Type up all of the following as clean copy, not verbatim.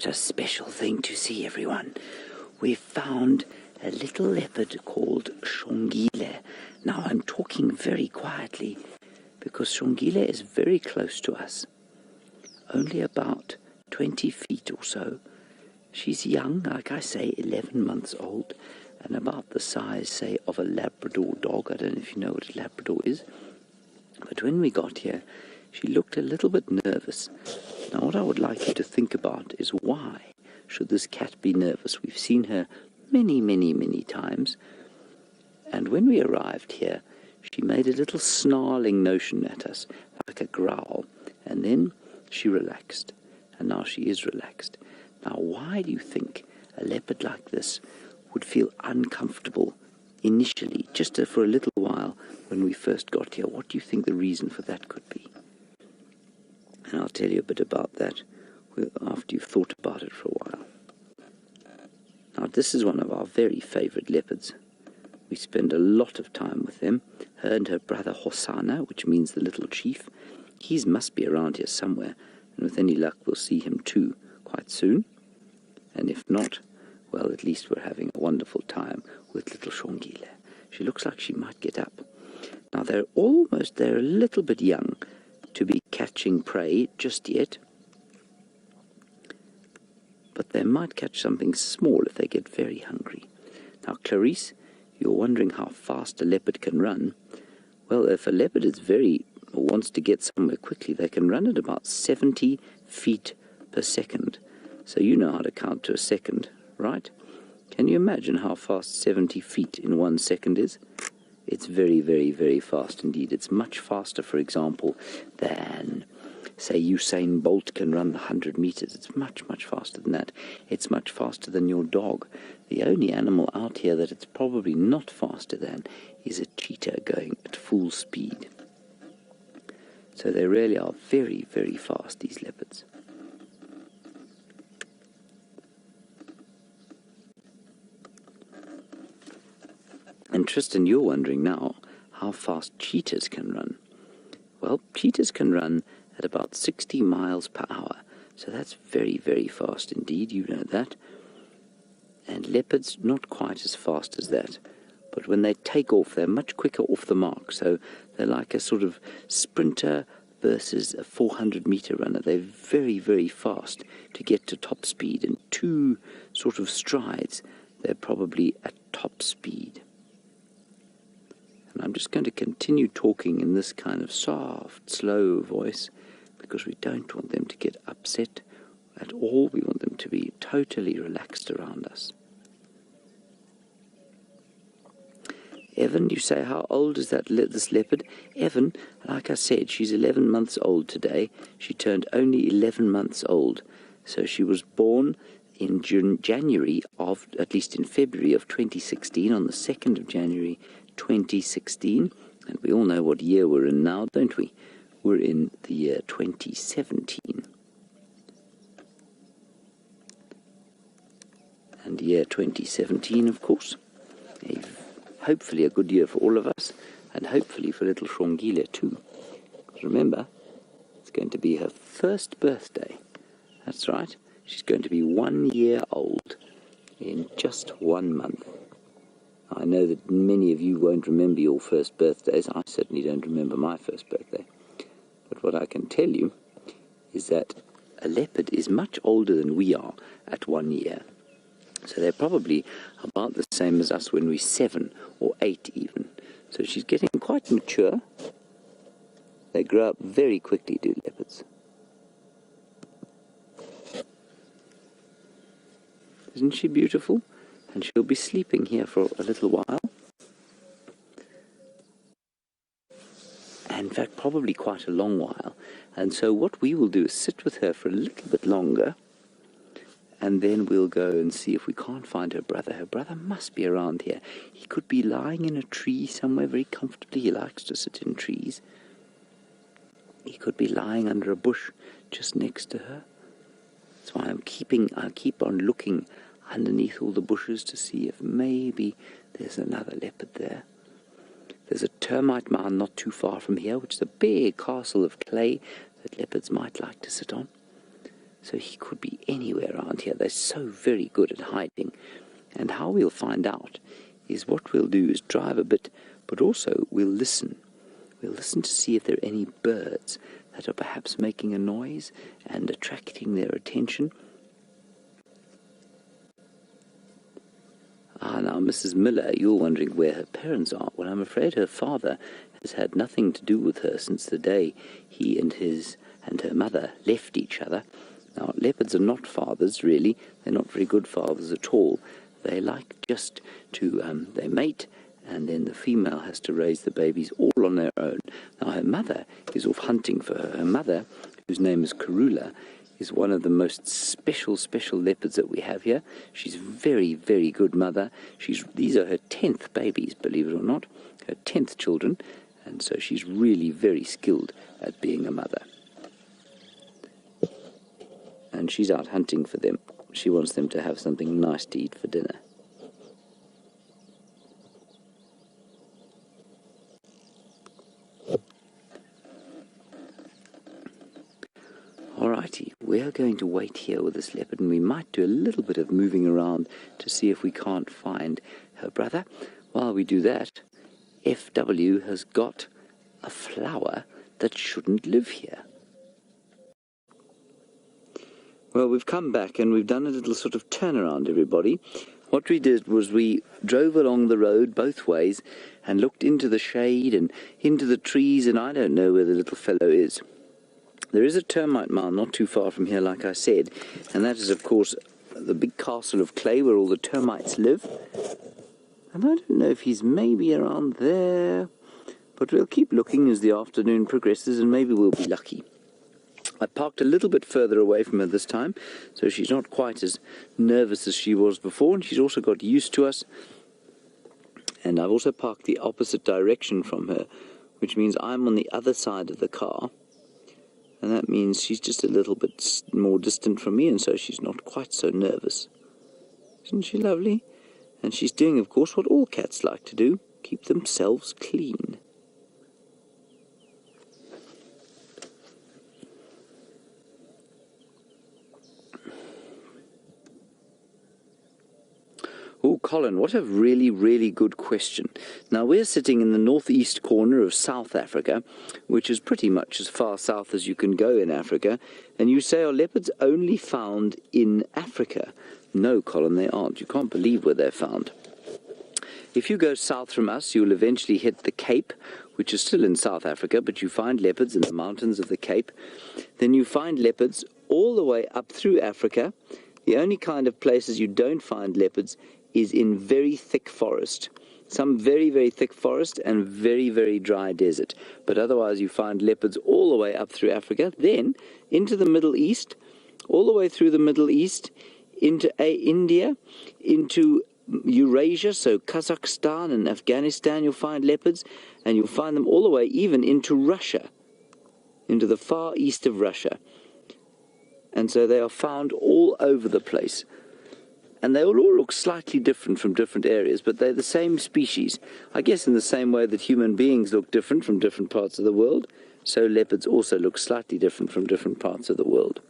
got a special thing to see, everyone. We've found a little leopard called Xongile. Now, I'm talking very quietly because Xongile is very close to us, only about 20 feet or so. She's young, like I say, 11 months old, and about the size, say, of a Labrador dog. I don't know if you know what a Labrador is. But when we got here, she looked a little bit nervous. Now, what I would like you to think about is why should this cat be nervous? We've seen her many, many, many times. And when we arrived here, she made a little snarling notion at us, like a growl. And then she relaxed. And now she is relaxed. Now, why do you think a leopard like this would feel uncomfortable initially, just for a little while when we first got here? What do you think the reason for that could be? And I'll tell you a bit about that after you've thought about it for a while. Now, this is one of our very favourite leopards. We spend a lot of time with them. Her and her brother Hosana, which means the little chief, he must be around here somewhere, and with any luck we'll see him too quite soon. And if not, well, at least we're having a wonderful time with little Xongile. She looks like she might get up. Now, they're a little bit young to be catching prey just yet, but they might catch something small if they get very hungry. Now, Clarice, you're wondering how fast a leopard can run. Well, if a leopard wants to get somewhere quickly, they can run at about 70 feet per second. So you know how to count to a second, right? Can you imagine how fast 70 feet in 1 second is? It's very, very, very fast indeed. It's much faster, for example, than, say, Usain Bolt can run the 100 meters. It's much, much faster than that. It's much faster than your dog. The only animal out here that it's probably not faster than is a cheetah going at full speed. So they really are very, very fast, these leopards. And Tristan, you're wondering now how fast cheetahs can run. Well, cheetahs can run at about 60 miles per hour. So that's very, very fast indeed, you know that. And leopards, not quite as fast as that. But when they take off, they're much quicker off the mark. So they're like a sort of sprinter versus a 400-meter runner. They're very, very fast to get to top speed. In 2 sort of strides, they're probably at top speed. And I'm just going to continue talking in this kind of soft, slow voice because we don't want them to get upset at all. We want them to be totally relaxed around us. Evan, you say, how old is this leopard? Evan, like I said, she's 11 months old today. She turned only 11 months old. So she was born in January of, at least in February of 2016, on the 2nd of January 2016. And we all know what year we're in now, don't we? We're in the year 2017. And year 2017, of course, hopefully a good year for all of us, and hopefully for little Xongile too. Remember, it's going to be her first birthday. That's right, she's going to be 1 year old in just 1 month. I know that many of you won't remember your first birthdays. I certainly don't remember my first birthday. But what I can tell you is that a leopard is much older than we are at 1 year. So they're probably about the same as us when we're 7 or 8 even. So she's getting quite mature. They grow up very quickly, do leopards. Isn't she beautiful? And she'll be sleeping here for a little while. And in fact, probably quite a long while. And so what we will do is sit with her for a little bit longer, and then we'll go and see if we can't find her brother. Her brother must be around here. He could be lying in a tree somewhere very comfortably. He likes to sit in trees. He could be lying under a bush just next to her. That's why I keep on looking underneath all the bushes to see if maybe there's another leopard there. There's a termite mound not too far from here, which is a big castle of clay that leopards might like to sit on. So he could be anywhere around here. They're so very good at hiding. And how we'll find out is what we'll do is drive a bit, but also we'll listen. We'll listen to see if there are any birds that are perhaps making a noise and attracting their attention. Now, Mrs. Miller, you're wondering where her parents are. Well, I'm afraid her father has had nothing to do with her since the day he and her mother left each other. Now, leopards are not fathers, really. They're not very good fathers at all. They like just to, they mate, and then the female has to raise the babies all on their own. Now, her mother is off hunting for her. Her mother, whose name is Karula, is one of the most special leopards that we have here. She's a very, very good mother. These are her 10th babies, believe it or not, her 10th children, and so she's really very skilled at being a mother. And she's out hunting for them. She wants them to have something nice to eat for dinner. Alrighty, we are going to wait here with this leopard, and we might do a little bit of moving around to see if we can't find her brother. While we do that, FW has got a flower that shouldn't live here. Well, we've come back and we've done a little sort of turnaround, everybody. What we did was we drove along the road both ways and looked into the shade and into the trees, and I don't know where the little fellow is. There is a termite mound not too far from here, like I said, and that is, of course, the big castle of clay where all the termites live. And I don't know if he's maybe around there, but we'll keep looking as the afternoon progresses and maybe we'll be lucky. I parked a little bit further away from her this time, so she's not quite as nervous as she was before, and she's also got used to us. And I've also parked the opposite direction from her, which means I'm on the other side of the car. And that means she's just a little bit more distant from me, and so she's not quite so nervous. Isn't she lovely? And she's doing, of course, what all cats like to do, keep themselves clean. Oh, Colin, what a really, really good question. Now, we're sitting in the northeast corner of South Africa, which is pretty much as far south as you can go in Africa, and you say, are leopards only found in Africa? No, Colin, they aren't. You can't believe where they're found. If you go south from us, you'll eventually hit the Cape, which is still in South Africa, but you find leopards in the mountains of the Cape. Then you find leopards all the way up through Africa. The only kind of places you don't find leopards is in very thick forest. Some very, very thick forest and very, very dry desert. But otherwise you find leopards all the way up through Africa, then into the Middle East, all the way through the Middle East, into India, into Eurasia, so Kazakhstan and Afghanistan, you'll find leopards, and you'll find them all the way even into Russia, into the far east of Russia. And so they are found all over the place. And they all look slightly different from different areas, but they're the same species. I guess in the same way that human beings look different from different parts of the world, so leopards also look slightly different from different parts of the world.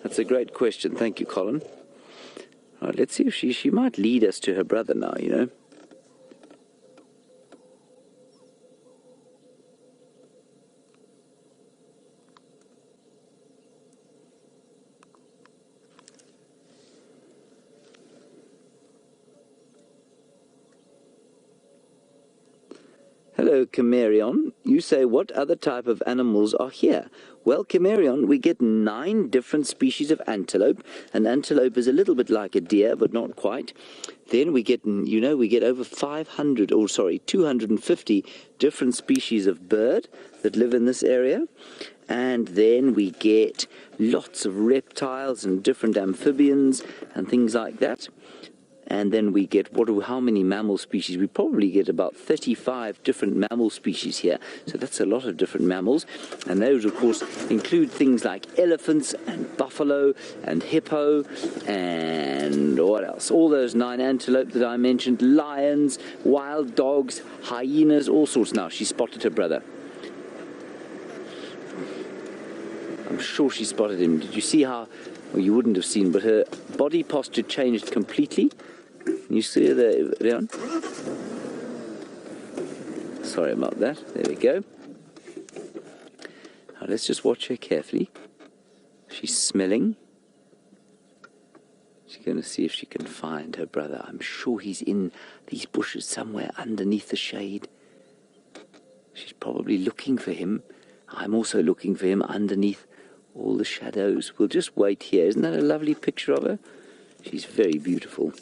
That's a great question. Thank you, Colin. All right, let's see if she might lead us to her brother now, you know. Hello, Camerion. You say, what other type of animals are here? Well, Camerion, we get 9 different species of antelope. An antelope is a little bit like a deer, but not quite. Then we get, you know, we get over 250 different species of bird that live in this area. And then we get lots of reptiles and different amphibians and things like that. And then we get, how many mammal species? We probably get about 35 different mammal species here. So that's a lot of different mammals. And those, of course, include things like elephants and buffalo and hippo and what else? All those 9 antelope that I mentioned, lions, wild dogs, hyenas, all sorts. Now, she spotted her brother. I'm sure she spotted him. Did you see how, well, you wouldn't have seen, but her body posture changed completely. You see her there, Rian? Sorry about that. There we go. Now let's just watch her carefully. She's smelling. She's going to see if she can find her brother. I'm sure he's in these bushes somewhere underneath the shade. She's probably looking for him. I'm also looking for him underneath all the shadows. We'll just wait here. Isn't that a lovely picture of her? She's very beautiful.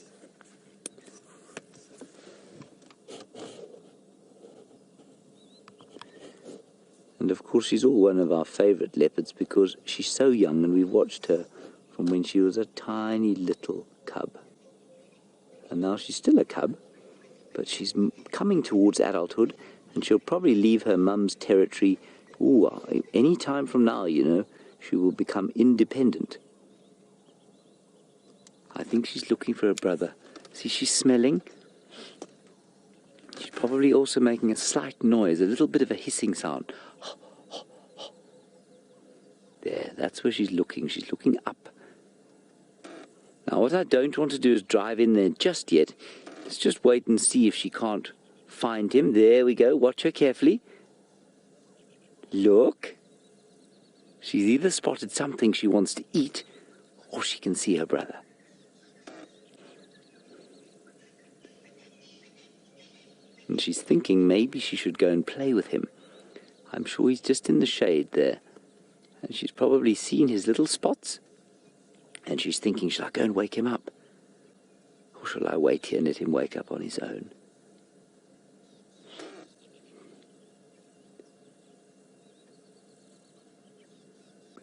And of course she's all one of our favourite leopards because she's so young, and we've watched her from when she was a tiny little cub. And now she's still a cub, but she's coming towards adulthood, and she'll probably leave her mum's territory any time from now, you know. She will become independent. I think she's looking for her brother. See, she's smelling. She's probably also making a slight noise, a little bit of a hissing sound. There, that's where she's looking. She's looking up. Now, what I don't want to do is drive in there just yet. Let's just wait and see if she can't find him. There we go. Watch her carefully. Look. She's either spotted something she wants to eat, or she can see her brother. And she's thinking maybe she should go and play with him. I'm sure he's just in the shade there. And she's probably seen his little spots. And she's thinking, shall I go and wake him up? Or shall I wait here and let him wake up on his own?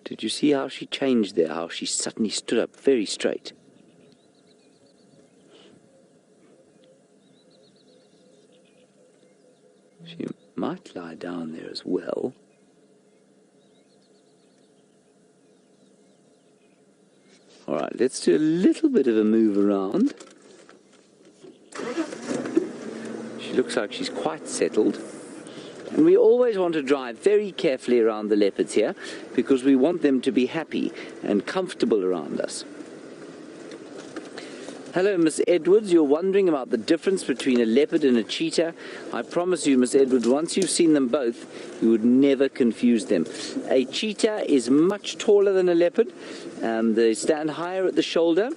Did you see how she changed there? How she suddenly stood up very straight? She might lie down there as well. Alright, let's do a little bit of a move around. She looks like she's quite settled. And we always want to drive very carefully around the leopards here because we want them to be happy and comfortable around us. Hello, Miss Edwards. You're wondering about the difference between a leopard and a cheetah. I promise you, Miss Edwards, once you've seen them both, you would never confuse them. A cheetah is much taller than a leopard. They stand higher at the shoulder.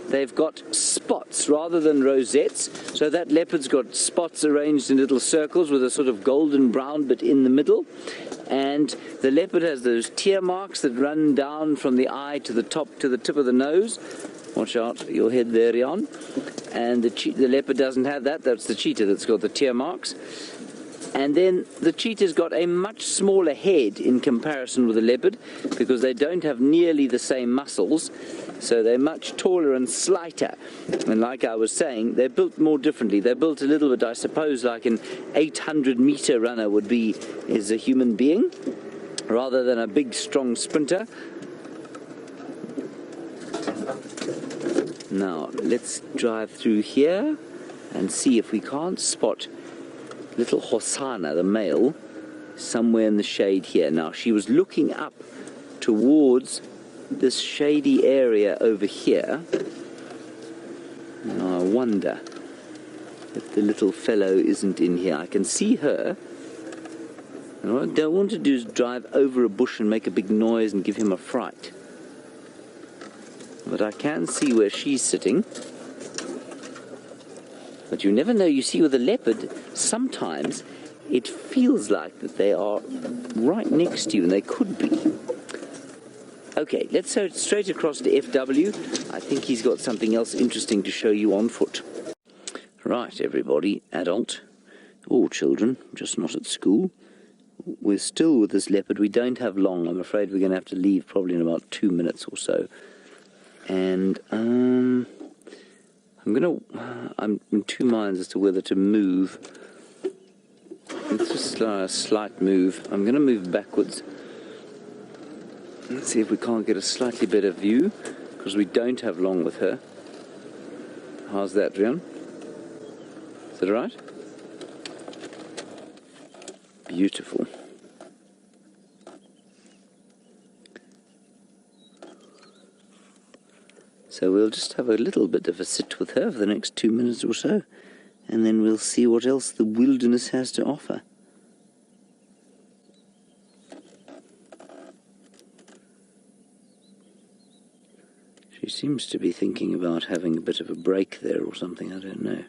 They've got spots rather than rosettes. So that leopard's got spots arranged in little circles with a sort of golden brown bit in the middle. And the leopard has those tear marks that run down from the eye to the top, to the tip of the nose. Watch out, your head there, Jan. And the leopard doesn't have that. That's the cheetah that's got the tear marks. And then the cheetah's got a much smaller head in comparison with the leopard because they don't have nearly the same muscles. So they're much taller and slighter. And like I was saying, they're built more differently. They're built a little bit, I suppose, like an 800-meter runner would be as a human being, rather than a big, strong sprinter. Now, let's drive through here and see if we can't spot little Hosanna, the male, somewhere in the shade here. Now, she was looking up towards this shady area over here. Now, I wonder if the little fellow isn't in here. I can see her. And what I don't want to do is drive over a bush and make a big noise and give him a fright. But I can see where she's sitting. But you never know. You see, with a leopard, sometimes it feels like that they are right next to you, and they could be. Okay, let's go straight across to FW. I think he's got something else interesting to show you on foot. Right, everybody, adult, or children, just not at school. We're still with this leopard. We don't have long. I'm afraid we're going to have to leave probably in about 2 minutes or so. And I'm in two minds as to whether to move. It's just a slight move. I'm going to move backwards. Let's see if we can't get a slightly better view, because we don't have long with her. How's that, Rian? Is that all right? Beautiful. So we'll just have a little bit of a sit with her for the next 2 minutes or so, and then we'll see what else the wilderness has to offer. She seems to be thinking about having a bit of a break there or something, I don't know.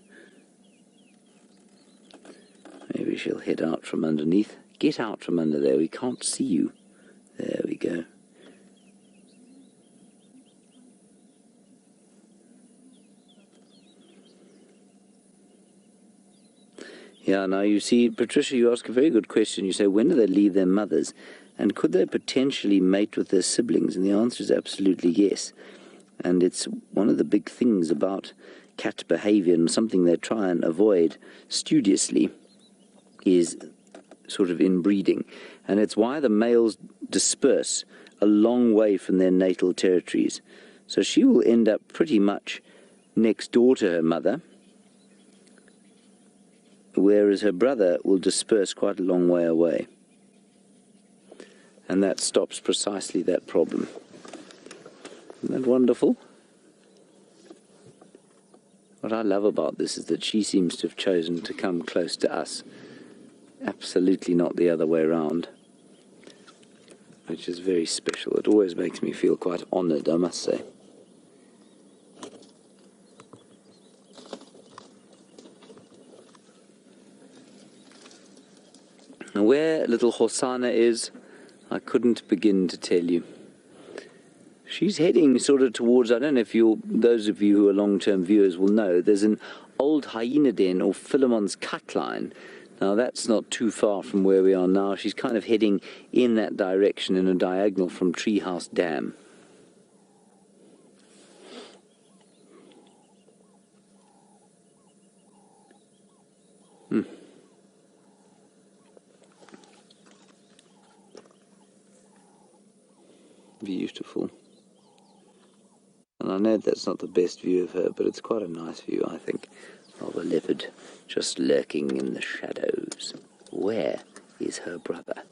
Maybe she'll head out from underneath. Get out from under there, we can't see you. There we go. Yeah, now you see, Patricia, you ask a very good question. You say, when do they leave their mothers? And could they potentially mate with their siblings? And the answer is absolutely yes. And it's one of the big things about cat behavior, and something they try and avoid studiously, is sort of inbreeding. And it's why the males disperse a long way from their natal territories. So she will end up pretty much next door to her mother, whereas her brother will disperse quite a long way away. And that stops precisely that problem. Isn't that wonderful? What I love about this is that she seems to have chosen to come close to us. Absolutely not the other way around. Which is very special. It always makes me feel quite honoured, I must say. Now, where little Hosana is, I couldn't begin to tell you. She's heading sort of towards, I don't know if those of you who are long-term viewers will know, there's an old hyena den or Philemon's cut line. Now that's not too far from where we are now. She's kind of heading in that direction in a diagonal from Treehouse Dam. Beautiful. And I know that's not the best view of her, but it's quite a nice view, I think, of a leopard just lurking in the shadows. Where is her brother?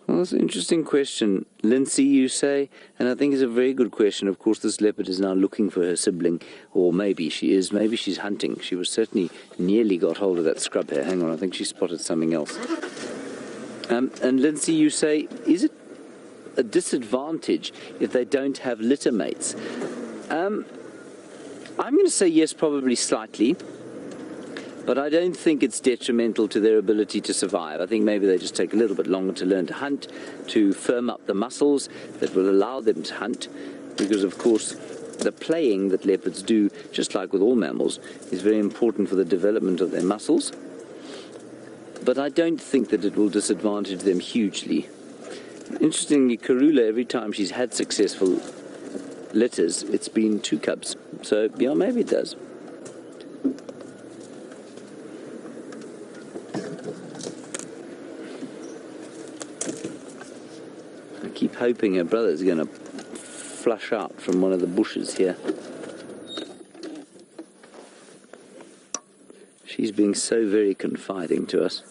Well, that's an interesting question. Lindsay, you say, and I think it's a very good question. Of course, this leopard is now looking for her sibling, or maybe she is, maybe she's hunting. She was certainly nearly got hold of that scrub hare. Hang on, I think she spotted something else. And Lindsay, you say, is it a disadvantage if they don't have litter mates? I'm going to say yes, probably slightly. But I don't think it's detrimental to their ability to survive. I think maybe they just take a little bit longer to learn to hunt, to firm up the muscles that will allow them to hunt. Because, of course, the playing that leopards do, just like with all mammals, is very important for the development of their muscles. But I don't think that it will disadvantage them hugely. Interestingly, Karula, every time she's had successful litters, it's been 2 cubs. So, yeah, maybe it does. I keep hoping her brother's going to flush out from one of the bushes here. She's being so very confiding to us.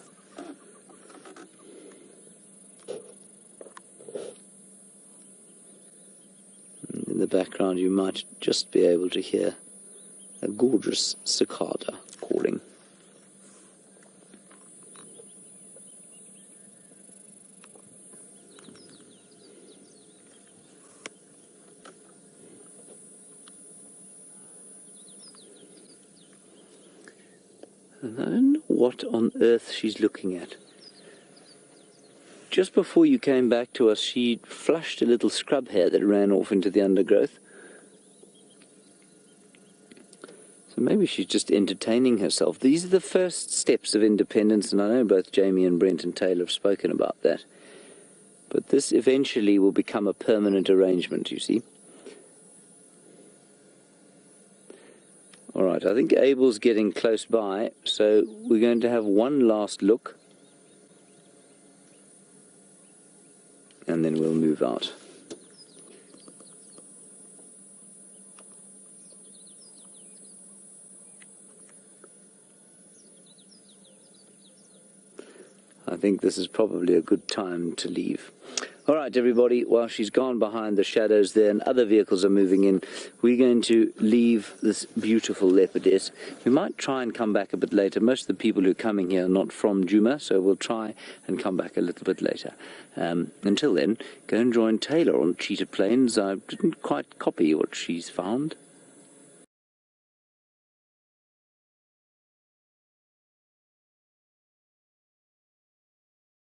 In the background you might just be able to hear a gorgeous cicada calling. And I don't know what on earth she's looking at. Just before you came back to us, she flushed a little scrub hare that ran off into the undergrowth. So maybe she's just entertaining herself. These are the first steps of independence, and I know both Jamie and Brent and Taylor have spoken about that. But this eventually will become a permanent arrangement, you see. Alright, I think Abel's getting close by, so we're going to have one last look. And then we'll move out. I think this is probably a good time to leave. All right, everybody, while she's gone behind the shadows there and other vehicles are moving in, we're going to leave this beautiful leopardess. We might try and come back a bit later. Most of the people who are coming here are not from Djuma, so we'll try and come back a little bit later. Until then, go and join Taylor on Cheetah Plains. I didn't quite copy what she's found.